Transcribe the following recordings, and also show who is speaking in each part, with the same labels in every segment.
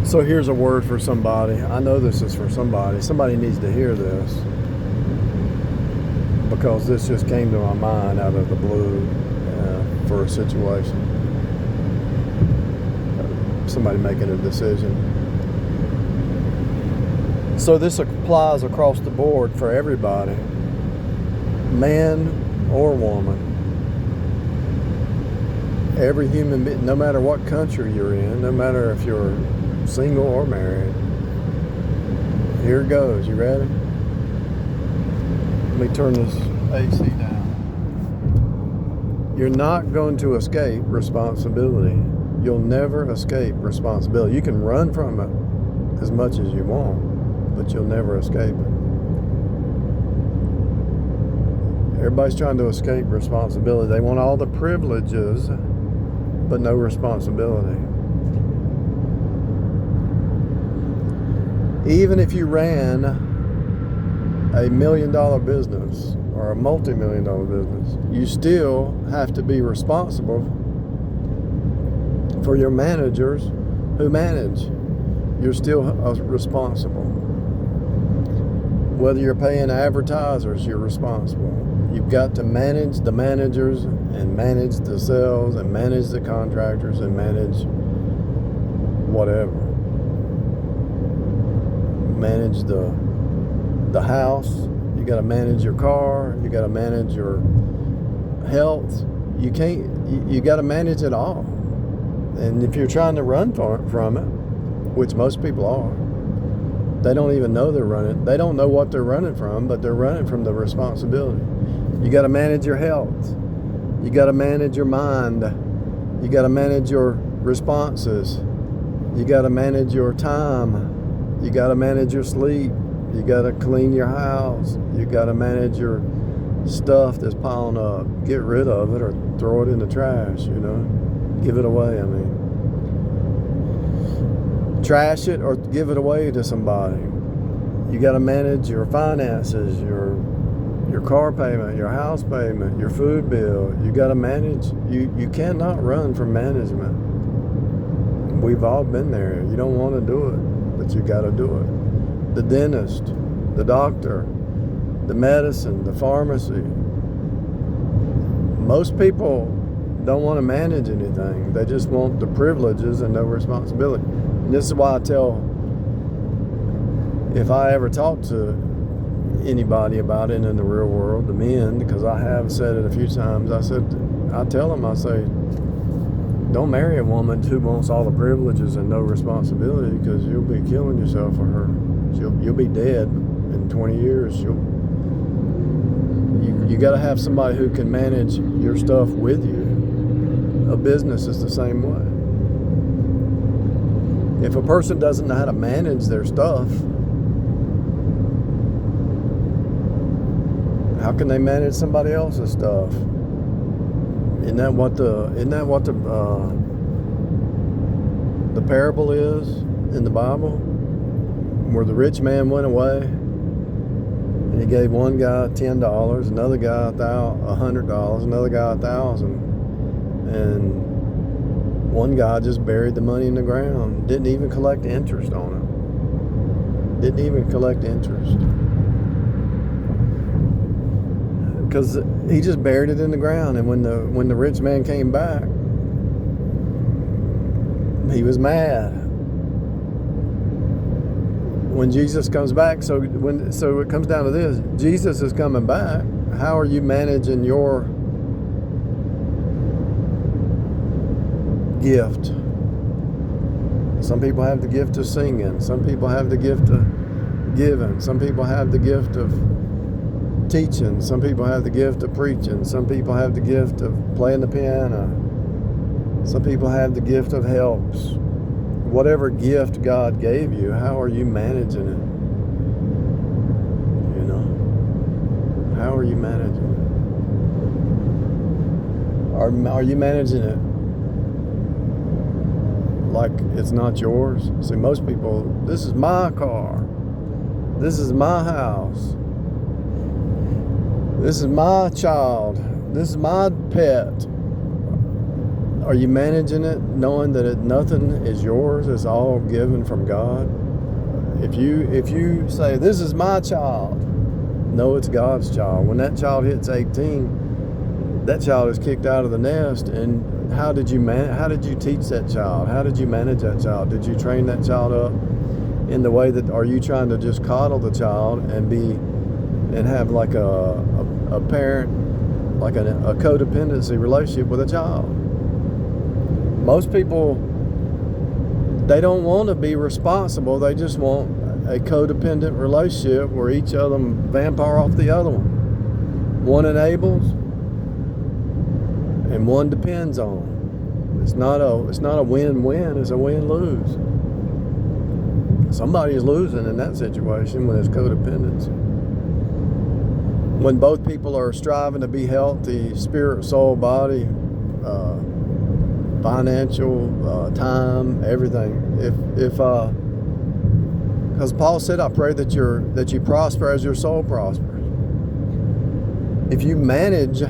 Speaker 1: So here's a word for somebody. I know this is for somebody. Somebody needs to hear this, because this just came to my mind out of the blue for a situation. Somebody making a decision. So this applies across the board for everybody, man or woman. Every human being, no matter what country you're in, no matter if you're single or married. Here it goes. You ready? Let me turn this AC down. You're not going to escape responsibility. You'll never escape responsibility. You can run from it as much as you want, but you'll never escape it. Everybody's trying to escape responsibility. They want all the privileges, but no responsibility. Even if you ran a $1 million business or a multi-million-dollar business, you still have to be responsible for your managers who manage. You're still responsible. Whether you're paying advertisers, you're responsible. You've got to manage the managers and manage the sales and manage the contractors and manage whatever. Manage the house. You got to manage your car. You got to manage your health. You got to manage it all. And if you're trying to run from it, which most people are, they don't even know they're running. They don't know what they're running from, but they're running from the responsibility. You got to manage your health. You got to manage your mind. You got to manage your responses. You got to manage your time. You got to manage your sleep. You got to clean your house. You got to manage your stuff that's piling up. Get rid of it or throw it in the trash, Give it away, Trash it or give it away to somebody. You got to manage your finances, your car payment, your house payment, your food bill. You got to manage. You cannot run from management. We've all been there. You don't want to do it, but you got to do it. The dentist, the doctor, the medicine, the pharmacy. Most people don't want to manage anything. They just want the privileges and no responsibility. And this is why I tell, if I ever talk to anybody about it in the real world, the men, because I have said it a few times, I tell them, don't marry a woman who wants all the privileges and no responsibility, because you'll be killing yourself for her. You'll be dead in 20 years. You got to have somebody who can manage your stuff with you. A business is the same way. If a person doesn't know how to manage their stuff, how can they manage somebody else's stuff? Isn't that what the parable is in the Bible, where the rich man went away and he gave one guy $10, another guy $100, another guy $1,000, and one guy just buried the money in the ground, didn't even collect interest on it. Because he just buried it in the ground. And when the rich man came back, he was mad. When Jesus comes back, so it comes down to this: Jesus is coming back. How are you managing your gift? Some people have the gift of singing. Some people have the gift of giving. Some people have the gift of teaching. Some people have the gift of preaching. Some people have the gift of playing the piano. Some people have the gift of helps. Whatever gift God gave you, how are you managing it? How are you managing it? Are you managing it like it's not yours? See, most people, this is my car. This is my house. This is my child. This is my pet. Are you managing it knowing that nothing is yours? It's all given from God? If you say, this is my child, no, it's God's child. When that child hits 18, that child is kicked out of the nest. And how did you teach that child? How did you manage that child? Did you train that child up in the way that, are you trying to just coddle the child and have like a parent, like a codependency relationship with a child? Most people, they don't want to be responsible. They just want a codependent relationship where each of them vampire off the other one. One enables and one depends on. It's not a win-win, it's a win-lose. Somebody is losing in that situation when it's codependency. When both people are striving to be healthy, spirit, soul, body, financial, time, everything. Because Paul said, I pray that you prosper as your soul prospers. If you manage,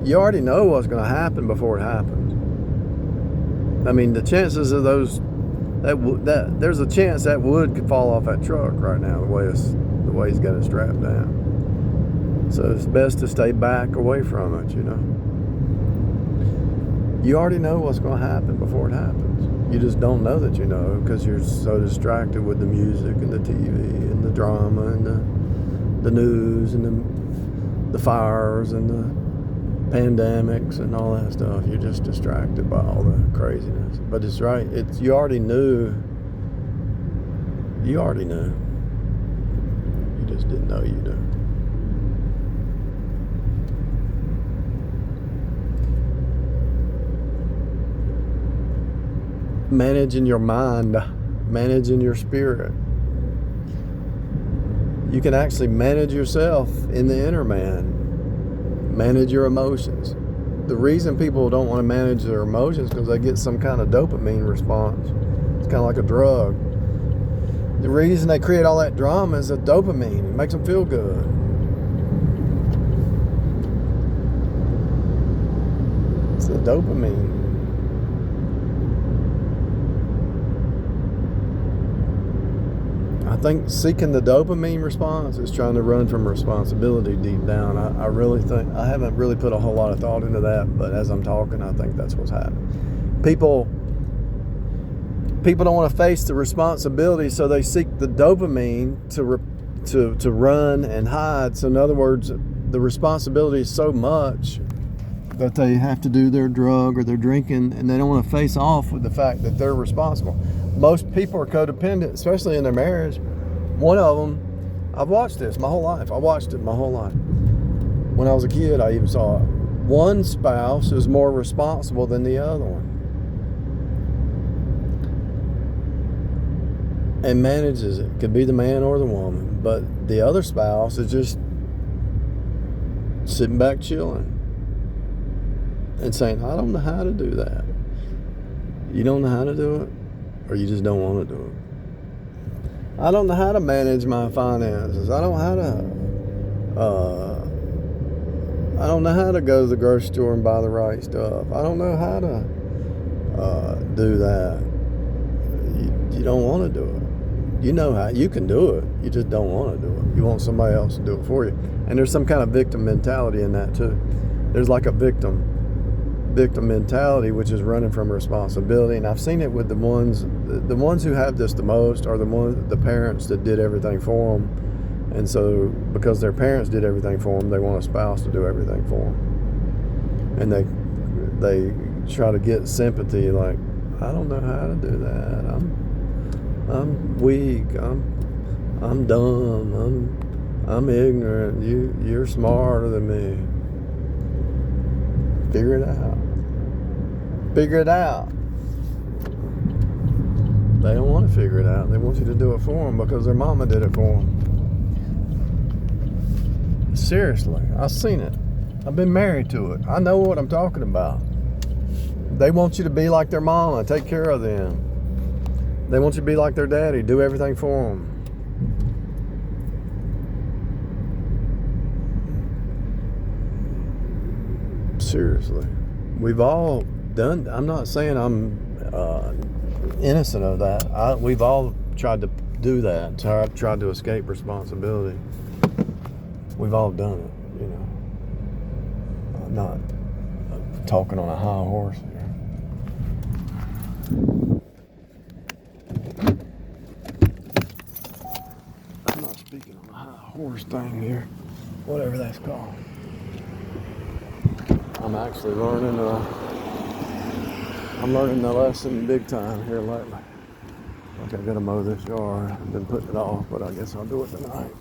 Speaker 1: you already know what's going to happen before it happens. I mean, the chances of those, that there's a chance that wood could fall off that truck right now, the way he's got it strapped down. So it's best to stay back away from it, You already know what's going to happen before it happens. You just don't know that you know because you're so distracted with the music and the TV and the drama and the news and the fires and the pandemics and all that stuff. You're just distracted by all the craziness. But it's right. You already knew. You already knew. You just didn't know you knew. Managing your mind, managing your spirit. You can actually manage yourself in the inner man, manage your emotions. The reason people don't want to manage their emotions is because they get some kind of dopamine response. It's kind of like a drug. The reason they create all that drama is the dopamine. It makes them feel good. It's the dopamine. I think seeking the dopamine response is trying to run from responsibility deep down. I really think, I haven't really put a whole lot of thought into that, but as I'm talking, I think that's what's happening. People don't want to face the responsibility, so they seek the dopamine to run and hide. So in other words, the responsibility is so much that they have to do their drug or their drinking, and they don't want to face off with the fact that they're responsible. Most people are codependent, especially in their marriage. One of them, I've watched this my whole life. I watched it my whole life. When I was a kid, I even saw it. One spouse is more responsible than the other one and manages it. Could be the man or the woman, but the other spouse is just sitting back chilling and saying, I don't know how to do that. You don't know how to do it, or you just don't want to do it. I don't know how to manage my finances. I don't know how to go to the grocery store and buy the right stuff. I don't know how to do that. You don't want to do it. You know how. You can do it. You just don't want to do it. You want somebody else to do it for you. And there's some kind of victim mentality in that too. There's like a victim mentality, which is running from responsibility. And I've seen it with the ones who have this the most are the parents that did everything for them. And so because their parents did everything for them, they want a spouse to do everything for them. And they try to get sympathy, like, I don't know how to do that. I'm weak. I'm dumb. I'm ignorant. You're smarter than me. Figure it out. Figure it out. They don't want to figure it out. They want you to do it for them because their mama did it for them. Seriously, I've seen it. I've been married to it. I know what I'm talking about. They want you to be like their mama, take care of them. They want you to be like their daddy, do everything for them. Seriously. We've all done. I'm not saying I'm innocent of that. We've all tried to do that. Tried to escape responsibility. We've all done it, you know. I'm not talking on a high horse here. I'm not speaking on a high horse thing here, whatever that's called. I'm actually learning. I'm learning the lesson big time here lately. Like, I gotta mow this yard. I've been putting it off, but I guess I'll do it tonight.